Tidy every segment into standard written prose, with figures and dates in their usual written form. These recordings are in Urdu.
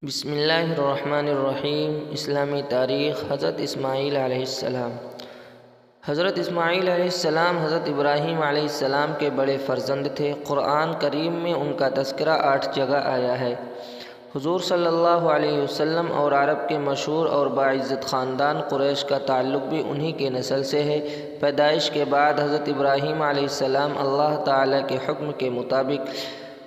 بسم اللہ الرحمن الرحیم۔ اسلامی تاریخ۔ حضرت اسماعیل علیہ السلام۔ حضرت اسماعیل علیہ السلام حضرت ابراہیم علیہ السلام کے بڑے فرزند تھے۔ قرآن کریم میں ان کا تذکرہ 8 جگہ آیا ہے۔ حضور صلی اللہ علیہ وسلم اور عرب کے مشہور اور باعزت خاندان قریش کا تعلق بھی انہی کے نسل سے ہے۔ پیدائش کے بعد حضرت ابراہیم علیہ السلام اللہ تعالیٰ کے حکم کے مطابق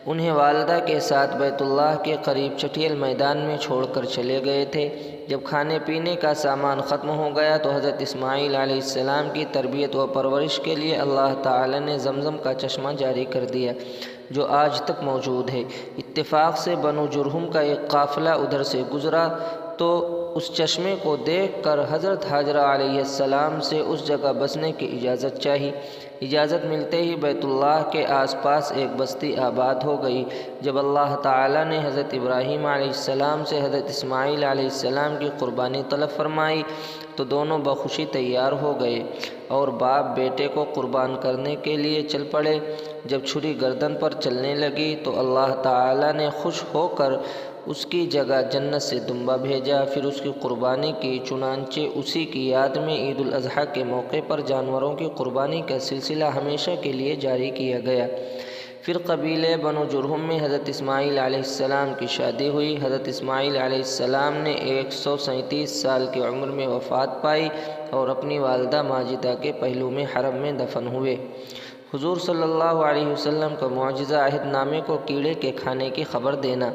انہیں والدہ کے ساتھ بیت اللہ کے قریب چٹیل میدان میں چھوڑ کر چلے گئے تھے۔ جب کھانے پینے کا سامان ختم ہو گیا تو حضرت اسماعیل علیہ السلام کی تربیت و پرورش کے لیے اللہ تعالی نے زمزم کا چشمہ جاری کر دیا، جو آج تک موجود ہے۔ اتفاق سے بنو جرہم کا ایک قافلہ ادھر سے گزرا تو اس چشمے کو دیکھ کر حضرت حاجرہ علیہ السلام سے اس جگہ بسنے کی اجازت چاہی۔ اجازت ملتے ہی بیت اللہ کے آس پاس ایک بستی آباد ہو گئی۔ جب اللہ تعالیٰ نے حضرت ابراہیم علیہ السلام سے حضرت اسماعیل علیہ السلام کی قربانی طلب فرمائی تو دونوں بخوشی تیار ہو گئے اور باپ بیٹے کو قربان کرنے کے لیے چل پڑے۔ جب چھری گردن پر چلنے لگی تو اللہ تعالیٰ نے خوش ہو کر اس کی جگہ جنت سے دمبا بھیجا، پھر اس کی قربانی کی۔ چنانچہ اسی کی یاد میں عید الاضحیٰ کے موقع پر جانوروں کی قربانی کا سلسلہ ہمیشہ کے لیے جاری کیا گیا۔ پھر قبیلے بنو جرہم میں حضرت اسماعیل علیہ السلام کی شادی ہوئی۔ حضرت اسماعیل علیہ السلام نے 137 سال کی عمر میں وفات پائی اور اپنی والدہ ماجدہ کے پہلو میں حرم میں دفن ہوئے۔ حضور صلی اللہ علیہ وسلم کا معجزہ عہد نامے کو کیڑے کے کھانے کی خبر دینا۔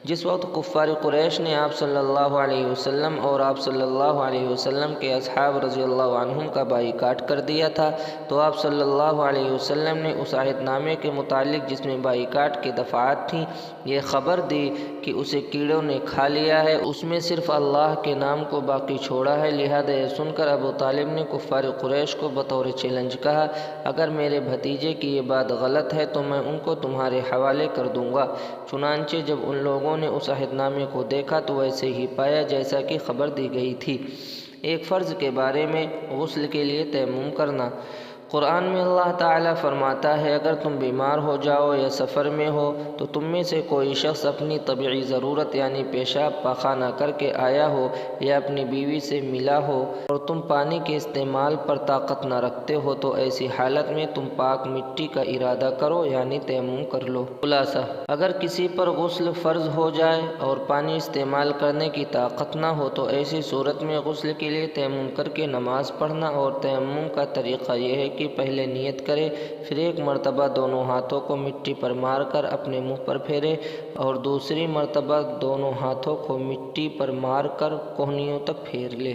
جس وقت کفار قریش نے آپ صلی اللہ علیہ وسلم اور آپ صلی اللہ علیہ وسلم کے اصحاب رضی اللہ عنہم کا بائیکاٹ کر دیا تھا تو آپ صلی اللہ علیہ وسلم نے اس عہد نامے کے متعلق جس میں بائیکاٹ کی دفعات تھیں یہ خبر دی کہ اسے کیڑوں نے کھا لیا ہے، اس میں صرف اللہ کے نام کو باقی چھوڑا ہے۔ لہذا یہ سن کر ابو طالب نے کفار قریش کو بطور چیلنج کہا، اگر میرے بھتیجے کی یہ بات غلط ہے تو میں ان کو تمہارے حوالے کر دوں گا۔ چنانچہ جب ان لوگوں نے اس عہد نامے کو دیکھا تو ویسے ہی پایا جیسا کہ خبر دی گئی تھی۔ ایک فرض کے بارے میں غسل کے لیے تیمم کرنا۔ قرآن میں اللہ تعالیٰ فرماتا ہے، اگر تم بیمار ہو جاؤ یا سفر میں ہو تو تم میں سے کوئی شخص اپنی طبعی ضرورت یعنی پیشاب پاخانہ کر کے آیا ہو یا اپنی بیوی سے ملا ہو اور تم پانی کے استعمال پر طاقت نہ رکھتے ہو تو ایسی حالت میں تم پاک مٹی کا ارادہ کرو یعنی تیمم کر لو۔ خلاصہ، اگر کسی پر غسل فرض ہو جائے اور پانی استعمال کرنے کی طاقت نہ ہو تو ایسی صورت میں غسل کے لیے تیمم کر کے نماز پڑھنا، اور تیمم کا طریقہ یہ ہے کہ پہلے نیت کرے، پھر ایک مرتبہ دونوں ہاتھوں کو مٹی پر مار کر اپنے منہ پر پھیرے اور دوسری مرتبہ دونوں ہاتھوں کو مٹی پر مار کر کہنیوں تک پھیر لے۔